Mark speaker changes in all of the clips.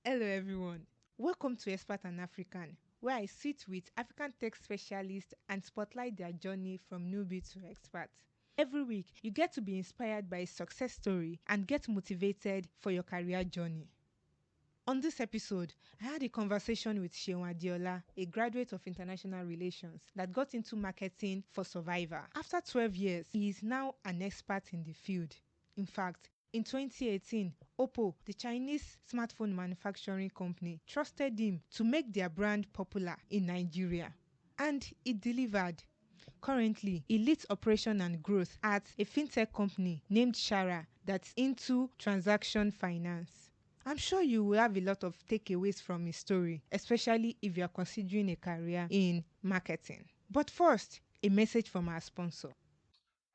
Speaker 1: Hello, everyone. Welcome to Expert and African, where I sit with African tech specialists and spotlight their journey from newbie to expert. Every week, you get to be inspired by a success story and get motivated for your career journey. On this episode, I had a conversation with Seun Adeola, a graduate of international relations that got into marketing for Survivor. After 12 years, he is now an expert in the field. In fact, in 2018, Oppo, the Chinese smartphone manufacturing company, trusted him to make their brand popular in Nigeria. And it delivered. Currently, he leads operation and growth at a fintech company named Shara that's into transaction finance. I'm sure you will have a lot of takeaways from his story, especially if you are considering a career in marketing. But first, a message from our sponsor.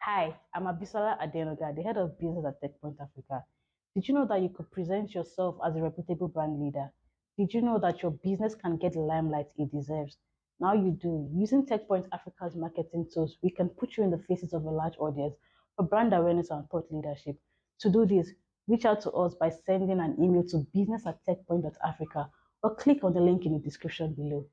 Speaker 2: Hi, I'm Abisola Adenoga, the head of business at TechPoint Africa. Did you know that you could present yourself as a reputable brand leader? Did you know that your business can get the limelight it deserves? Now you do. Using TechPoint Africa's marketing tools, we can put you in the faces of a large audience for brand awareness and thought leadership. To do this, reach out to us by sending an email to business@techpoint.africa or click on the link in the description below.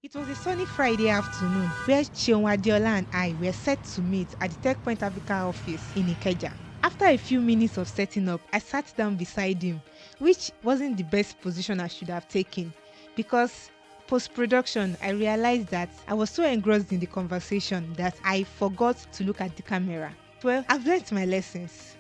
Speaker 1: It was a sunny Friday afternoon where Seun Adeola and I were set to meet at the TechPoint Africa office in Ikeja. After a few minutes of setting up, I sat down beside him, which wasn't the best position I should have taken because post-production I realized that I was so engrossed in the conversation that I forgot to look at the camera. Well, I've learnt my lessons.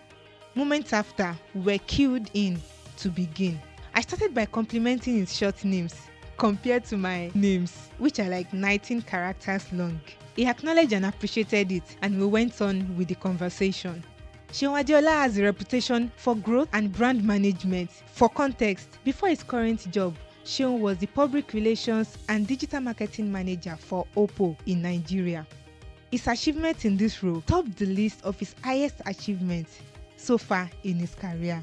Speaker 1: Moments after, we were cued in to begin. I started by complimenting his short names compared to my names, which are like 19 characters long. He acknowledged and appreciated it, and we went on with the conversation. Seun Adeola has a reputation for growth and brand management. For context, before his current job, Seun was the public relations and digital marketing manager for Oppo in Nigeria. His achievements in this role topped the list of his highest achievements so far in his career.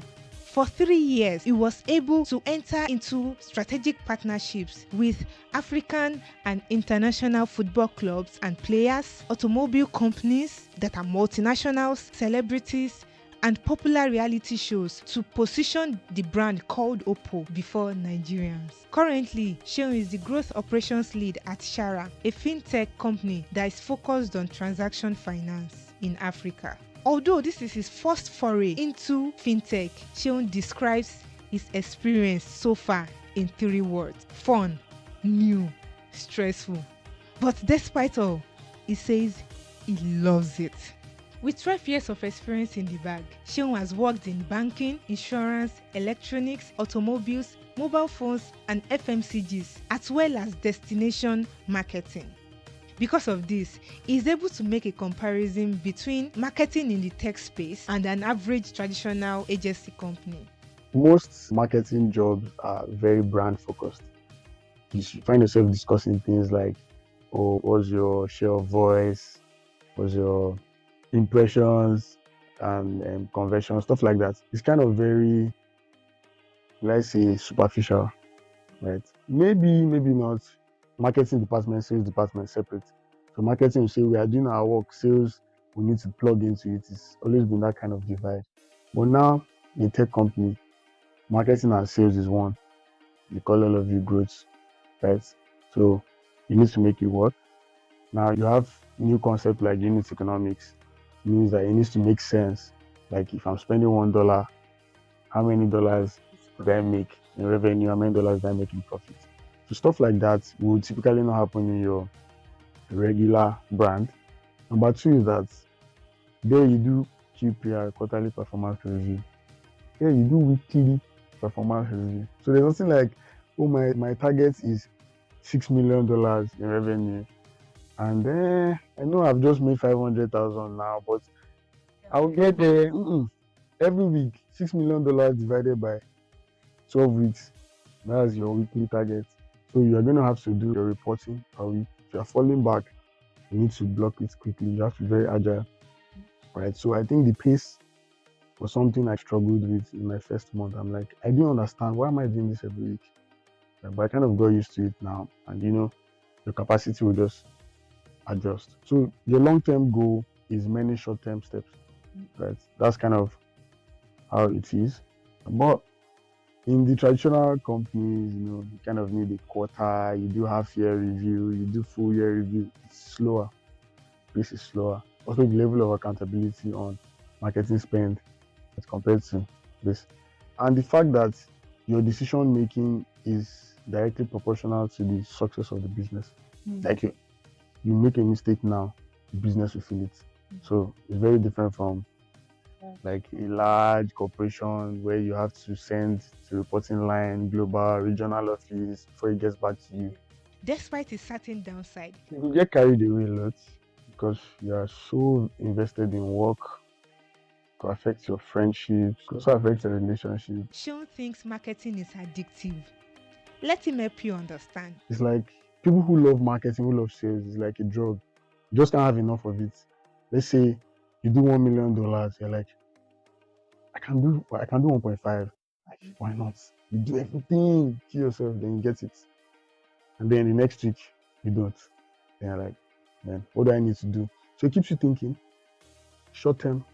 Speaker 1: For 3 years, he was able to enter into strategic partnerships with African and international football clubs and players, automobile companies that are multinationals, celebrities, and popular reality shows to position the brand called Oppo before Nigerians. Currently, Seun is the growth operations lead at Shara, a fintech company that is focused on transaction finance in Africa. Although this is his first foray into fintech, Seun describes his experience so far in 3 words: fun, new, stressful. But despite all, he says he loves it. With 12 years of experience in the bag, Seun has worked in banking, insurance, electronics, automobiles, mobile phones, and FMCGs, as well as destination marketing. Because of this, he is able to make a comparison between marketing in the tech space and an average traditional agency company.
Speaker 3: Most marketing jobs are very brand focused. You find yourself discussing things like, oh, what's your share of voice, what's your impressions and conversion, stuff like that. It's kind of very, let's say, superficial, right? Maybe not. Marketing department, sales department separate. So marketing will say we are doing our work, sales we need to plug into it. It's always been that kind of divide. But now in tech company, marketing and sales is one. They call all of you growth, right? So you need to make it work. Now you have new concept like unit economics. It means that it needs to make sense. Like if I'm spending $1, how many dollars do I make in revenue? How many dollars do I make in profit? So stuff like that would typically not happen in your regular brand. Number two is that there you do QPR, quarterly performance review. Here you do weekly performance review. So there's nothing like, oh my target is $6 million in revenue. And then I know I've just made 500,000 now, but I'll get there every week. $6 million divided by 12 weeks. That's your weekly target. So you are going to have to do your reporting per week. If you are falling back, you need to block it quickly. You have to be very agile, right? So I think the pace was something I struggled with in my first month. I'm like, I didn't understand why am I doing this every week, but I kind of got used to it now, and your capacity will just adjust. So your long-term goal is many short-term steps, right? That's kind of how it is. But In the traditional companies, you kind of need a quarter, you do half year review, you do full year review. It's slower, pace is slower. Also, the level of accountability on marketing spend as compared to this. And the fact that your decision making is directly proportional to the success of the business. Like you make a mistake now, the business will feel it. So it's very different from like a large corporation where you have to send to reporting line, global, regional office before it gets back to you.
Speaker 1: Despite a certain downside,
Speaker 3: You will get carried away a lot because you are so invested in work to affect your friendships, to also affect your relationship.
Speaker 1: Sean thinks marketing is addictive. Let him help you understand.
Speaker 3: It's like people who love marketing, who love sales, it's like a drug. You just can't have enough of it. Let's say you do $1 million, you're like, I can do 1.5. Like, why not? You do everything to yourself, then you get it. And then the next week you don't. Then you're like, man, what do I need to do? So it keeps you thinking short term.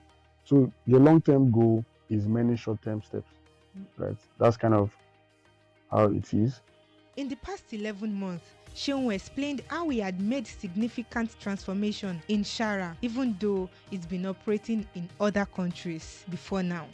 Speaker 3: So your long term goal is many short term steps. Right? That's kind of how it is.
Speaker 1: In the past 11 months, Seun explained how he had made significant transformation in Shara, even though it's been operating in other countries before now.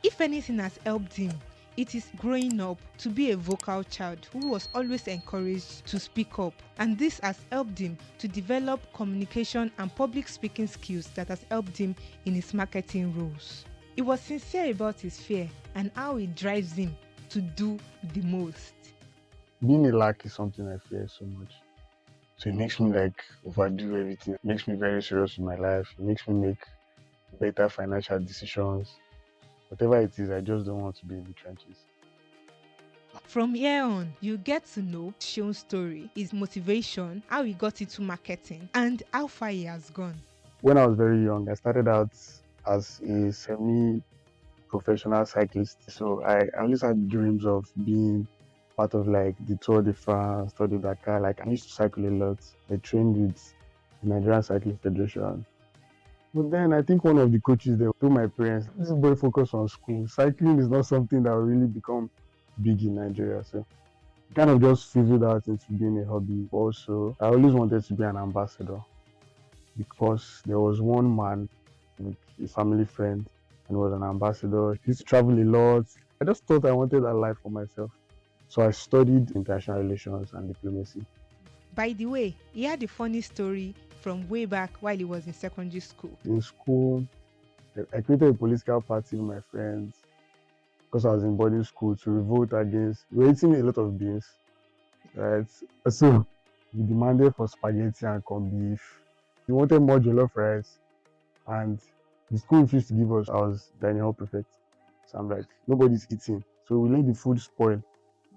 Speaker 1: If anything has helped him, it is growing up to be a vocal child who was always encouraged to speak up, and this has helped him to develop communication and public speaking skills that has helped him in his marketing roles. He was sincere about his fear and how it drives him to do the most.
Speaker 3: Being a lack is something I fear so much. So it makes me like overdo everything. It makes me very serious with my life. It makes me make better financial decisions. Whatever it is, I just don't want to be in the trenches.
Speaker 1: From here on, you get to know Seun's story, his motivation, how he got into marketing, and how far he has gone.
Speaker 3: When I was very young, I started out as a semi-professional cyclist. So I always had dreams of being part of like the Tour de France, Tour de Dakar. Like I used to cycle a lot. I trained with the Nigerian Cycling Federation. But then I think one of the coaches there told my parents, this boy focus on school. Cycling is not something that will really become big in Nigeria. So it kind of just fizzled out into being a hobby. Also, I always wanted to be an ambassador because there was one man, like a family friend, and was an ambassador. He used to travel a lot. I just thought I wanted that life for myself. So I studied international relations and diplomacy.
Speaker 1: By the way, he had a funny story from way back while he was in secondary school.
Speaker 3: In school, I created a political party with my friends because I was in boarding school to revolt against. We were eating a lot of beans, right? So we demanded for spaghetti and corned beef. We wanted more jollof rice, and the school refused to give us. I was dining hall prefect, so I'm like, nobody's eating. So we let the food spoil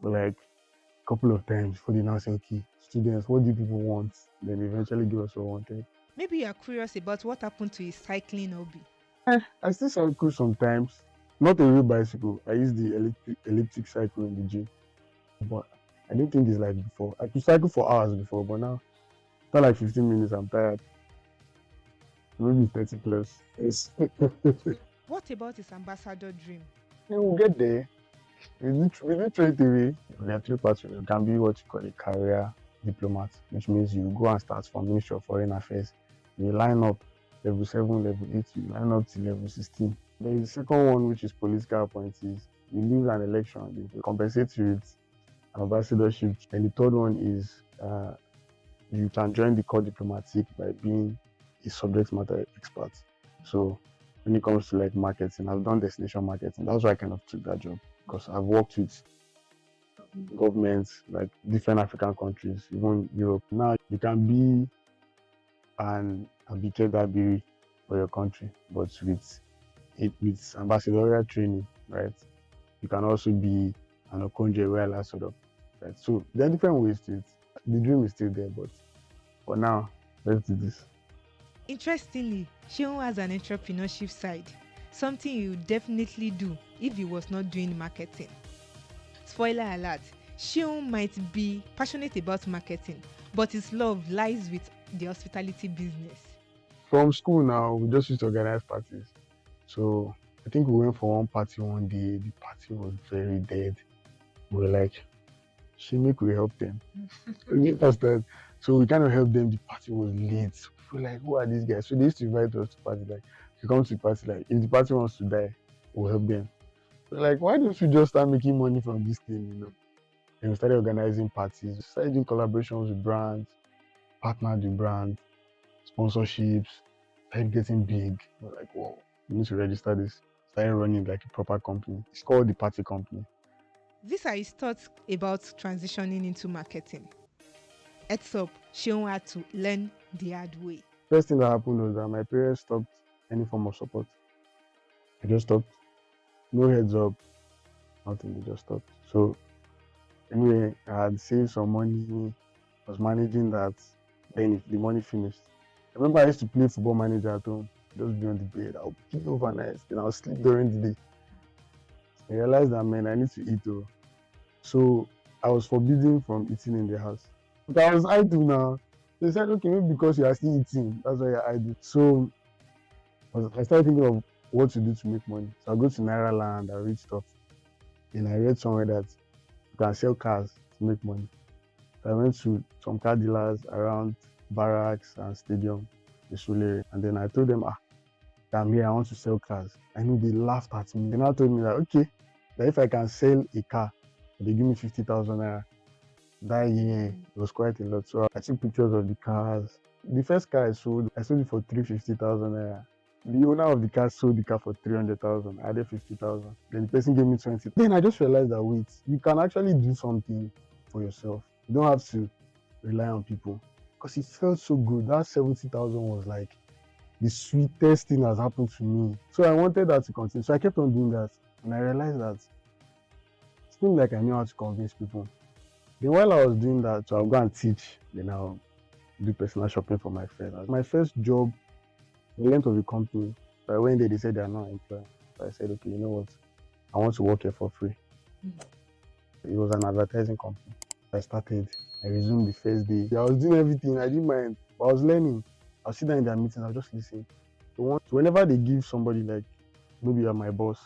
Speaker 3: for like a couple of times before they now say, okay, students, what do people want? Then they eventually give us what we wanted.
Speaker 1: Maybe you are curious about what happened to his cycling hobby.
Speaker 3: I still cycle sometimes. Not a real bicycle. I use the elliptic cycle in the gym. But I don't think it's like before. I could cycle for hours before, but now after like 15 minutes, I'm tired. Maybe 30 plus. Yes.
Speaker 1: What about his ambassador dream?
Speaker 3: We'll get there. We do trade away. There are three parts. You can be what you call a career diplomat, which means you go and start from Ministry of Foreign Affairs. You line up level 7, level 8, you line up to level 16. There is the second one, which is political appointees. You lose an election, they compensate you with an ambassadorship. And the third one is you can join the corps diplomatic by being a subject matter expert. So when it comes to like marketing, I've done destination marketing. That's why I kind of took that job because I've worked with governments like different African countries, even Europe. Now you can be an ambassador for your country, but with ambassadorial training, right? You can also be an Okonjo Iweala sort of, right? So there are different ways to it. The dream is still there, but for now, let's do this.
Speaker 1: Interestingly, Seun has an entrepreneurship side, something he would definitely do if he was not doing marketing. Spoiler alert, Seun might be passionate about marketing, but his love lies with the hospitality business.
Speaker 3: From school now, we just used to organize parties. So I think we went for one party one day. The party was very dead. We were like, she make we help them. We understand. So we kind of helped them. The party was late. We were like, who are these guys? So they used to invite us to party. Like, if you come to the party, like, if the party wants to die, we'll help them. We're like, why don't you just start making money from this thing, And we started organizing parties, we started doing collaborations with brands, partnered with brands, sponsorships, started getting big. We're like, whoa, we need to register this. Started running like a proper company. It's called the Party Company.
Speaker 1: These are his thoughts about transitioning into marketing. Heads up, Seun had to learn the hard way.
Speaker 3: First thing that happened was that my parents stopped any form of support. They just stopped. No heads up, nothing. They just stopped. So anyway, I had saved some money, was managing that. Then if the money finished, I remember I used to play football manager at home, just be on the bed. I'll play overnight, then I'll sleep during the day. I realized that, man, I need to eat. Oh. So I was forbidden from eating in the house. But I was idle now. They said, okay, maybe because you are still eating, that's why you're idle. So I started thinking of what to do to make money. So I go to Naira Land, I read stuff. Then I read somewhere that you can sell cars to make money. So I went to some car dealers around barracks and stadium, the Sule, and then I told them, I'm here, I want to sell cars. I know they laughed at me. They now told me that, okay, that if I can sell a car, they give me 50,000 naira. That year, it was quite a lot. So I took pictures of the cars. The first car I sold it for 350,000 naira. The owner of the car sold the car for 300,000. I added 50,000. Then the person gave me 20. Then I just realized that, wait, you can actually do something for yourself. You don't have to rely on people. Because it felt so good. That 70,000 was like the sweetest thing has happened to me. So I wanted that to continue. So I kept on doing that. And I realized that it seemed like I knew how to convince people. Then while I was doing that, so I'll go and teach. Then I'll do personal shopping for my friends. My first job, the length of the company. So I went there, they said they are not employed. So I said, okay, you know what? I want to work here for free. It was an advertising company. I started. I resumed the first day. I was doing everything. I didn't mind. But I was learning. I'll sit down in their meetings. I'll just listen. So whenever they give somebody, like, maybe you're my boss,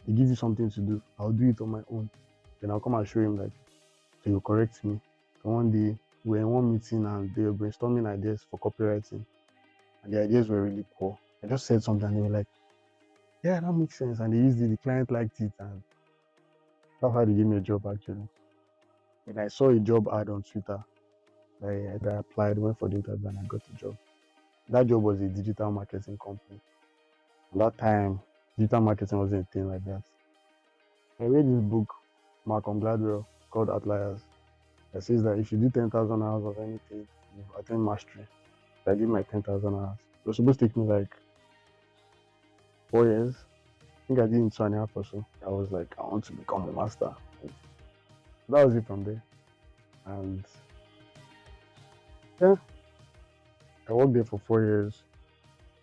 Speaker 3: they give you something to do, I'll do it on my own. Then I'll come and show him, like, so he'll correct me. So one day, we were in one meeting and they were brainstorming ideas for copywriting. And the ideas were really poor. I just said something and they were like, yeah, that makes sense. And they used it, the client liked it. And that's how they gave me a job, actually. And I saw a job ad on Twitter. I applied, went for the interview, and I got the job. That job was a digital marketing company. At that time, digital marketing wasn't a thing like that. I read this book, Malcolm Gladwell, called Outliers. That says that if you do 10,000 hours of anything, you attain mastery. So I did my 10,000 hours. It was supposed to take me like 4 years. I think I did it in 2.5 or so. I was like, I want to become a master. That was it from there. And yeah, I worked there for 4 years.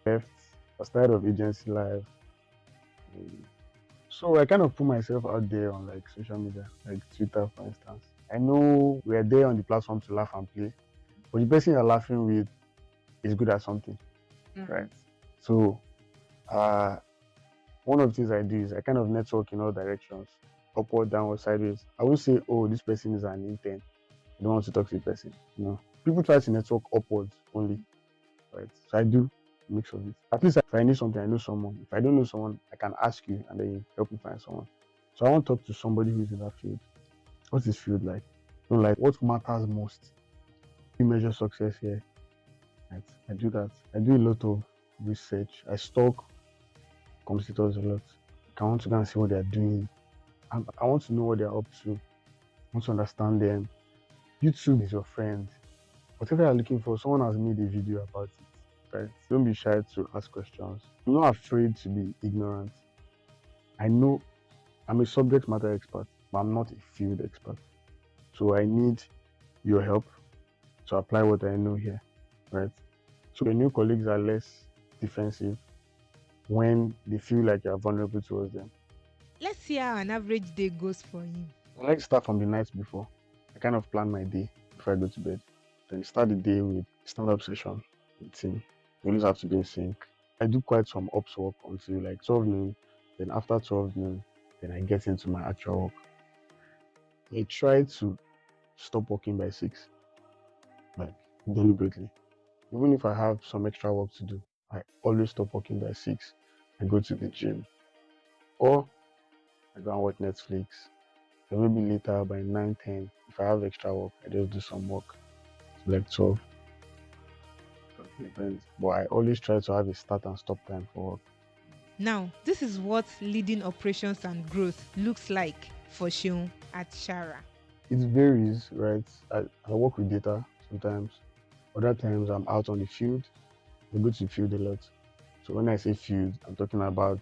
Speaker 3: Left. I started off agency life. So I kind of put myself out there on like social media, like Twitter, for instance. I know we're there on the platform to laugh and play, but the person you're laughing with is good at something, right? So one of the things I do is I kind of network in all directions, upward, downward, sideways. I won't say, oh, this person is an intern. I don't want to talk to the person. No. People try to network upwards only, right? So I do a mix of it. At least if I need something, I know someone. If I don't know someone, I can ask you and then you help me find someone. So I want to talk to somebody who's in that field. What's this field like? Like what matters most? You measure success here. Right? I do that. I do a lot of research. I stalk competitors a lot. I want to go and see what they're doing. I want to know what they're up to. I want to understand them. YouTube is your friend. Whatever you're looking for, someone has made a video about it. Right? Don't be shy to ask questions. I'm not afraid to be ignorant. I know I'm a subject matter expert, but I'm not a field expert. So I need your help to apply what I know here. Right? So the new colleagues are less defensive when they feel like you're vulnerable towards them.
Speaker 1: Let's see how an average day goes for him.
Speaker 3: I like to start from the night before. I kind of plan my day before I go to bed. Then start the day with stand-up session with team. You always have to be in sync. I do quite some ops work until like 12 noon. Then after 12 noon, then I get into my actual work. I try to stop working by 6, like deliberately. Even if I have some extra work to do, I always stop working by 6. I go to the gym or I go and watch Netflix. Then maybe later by 9, 10, if I have extra work, I just do some work to like 12. So it depends. But I always try to have a start and stop time for work.
Speaker 1: Now, this is what leading operations and growth looks like for Seun at Shara.
Speaker 3: It varies, right? I work with data sometimes. Other times I'm out on the field. I go to the field a lot. So when I say field, I'm talking about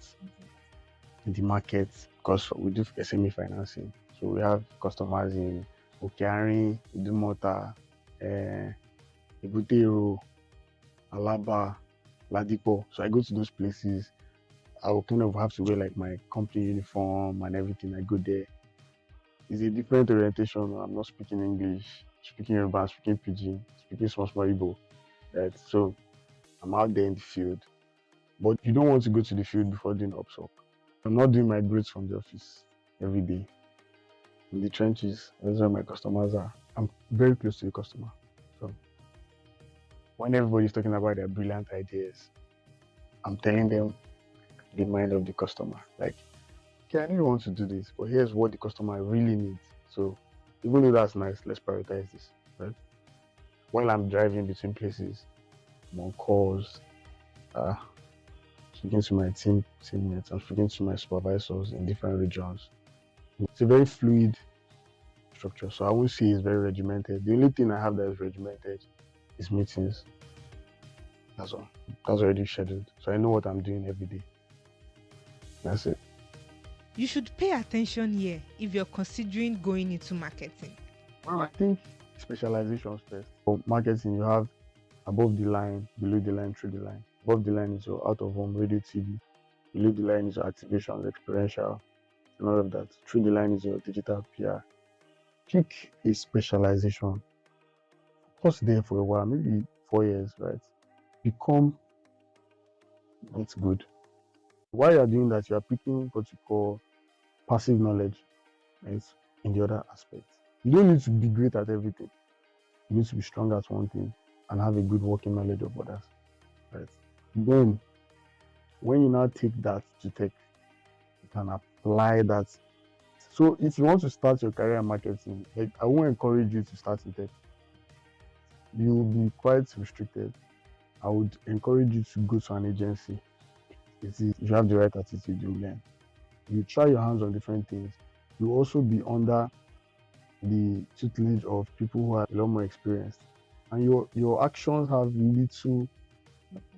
Speaker 3: the market because we do SME financing. So we have customers in Okeari, Idumota, uh, Ibutero, Alaba, Ladipo. So I go to those places. I will kind of have to wear like my company uniform and everything. I go there. It's a different orientation. I'm not speaking English, speaking Yoruba, I'm speaking Pidgin, speaking small Igbo. Right. So I'm out there in the field. But you don't want to go to the field before doing ops work. I'm not doing my grades from the office every day. In the trenches, that's where my customers are. I'm very close to the customer. So when everybody's talking about their brilliant ideas, I'm telling them the mind of the customer. Like, okay, I don't want to do this, but here's what the customer really needs. So even though that's nice, let's prioritize this. Right? While I'm driving between places, I'm on calls, uh, speaking to my teammates, I'm speaking to my supervisors in different regions. It's a very fluid structure. So I won't say it's very regimented. The only thing I have that is regimented is meetings. That's all. That's already scheduled. So I know what I'm doing every day. That's it.
Speaker 1: You should pay attention here if you're considering going into marketing.
Speaker 3: Well, I think specializations first. For marketing, you have above the line, below the line, through the line. Above the line is your out of home radio TV. Below the line is your activation, experiential, and all of that. Through the line is your digital PR. Pick a specialization. Pause there for a while, maybe 4 years, right? Become that's good. While you're doing that, you are picking what you call passive knowledge, right? In the other aspect. You don't need to be great at everything. You need to be strong at one thing and have a good working knowledge of others, right? Then, when you now take that to tech, you can apply that. So, if you want to start your career in marketing, like, I won't encourage you to start in tech. You will be quite restricted. I would encourage you to go to an agency. If you have the right attitude, you learn. You try your hands on different things. You also be under the tutelage of people who are a lot more experienced, and your actions have little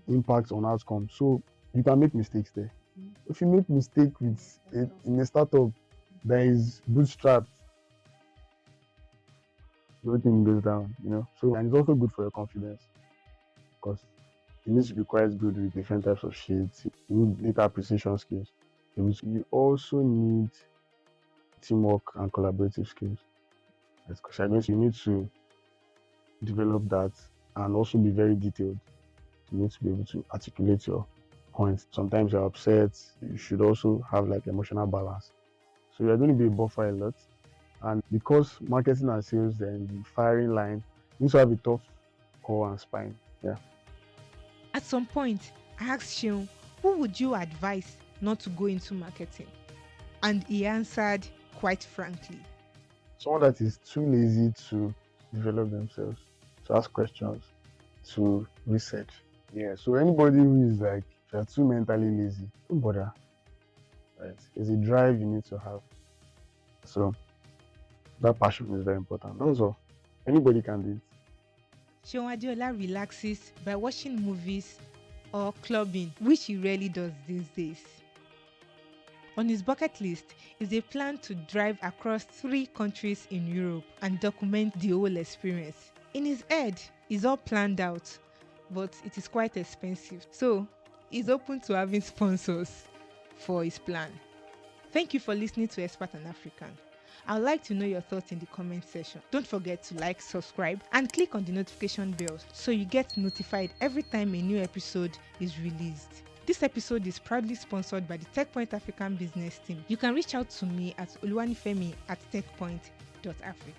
Speaker 3: impact on outcomes. So you can make mistakes there. If you make mistake with in a startup that is bootstrapped, everything goes down. So and it's also good for your confidence because you need to be quite good with different types of shades. You need data appreciation skills. You also need teamwork and collaborative skills. Because you need to develop that and also be very detailed. You need to be able to articulate your points. Sometimes you're upset. You should also have like emotional balance. So you're going to be a buffer a lot. And because marketing and sales, then the firing line, you need to have a tough core and spine. Yeah.
Speaker 1: At some point, I asked Seun, who would you advise not to go into marketing? And he answered quite frankly.
Speaker 3: Someone that is too lazy to develop themselves, to ask questions, to research. Yeah. So anybody who is like, if you're too mentally lazy, don't bother. Right. It's a drive you need to have. So that passion is very important. Also, anybody can do it.
Speaker 1: Seun Adeola relaxes by watching movies or clubbing, which he rarely does these days. On his bucket list is a plan to drive across 3 countries in Europe and document the whole experience. In his head, it's all planned out, but it is quite expensive. So, he's open to having sponsors for his plan. Thank you for listening to Expert and African. I'd like to know your thoughts in the comment section. Don't forget to like, subscribe, and click on the notification bell so you get notified every time a new episode is released. This episode is proudly sponsored by the TechPoint African business team. You can reach out to me at oluwanifemi@techpoint.africa.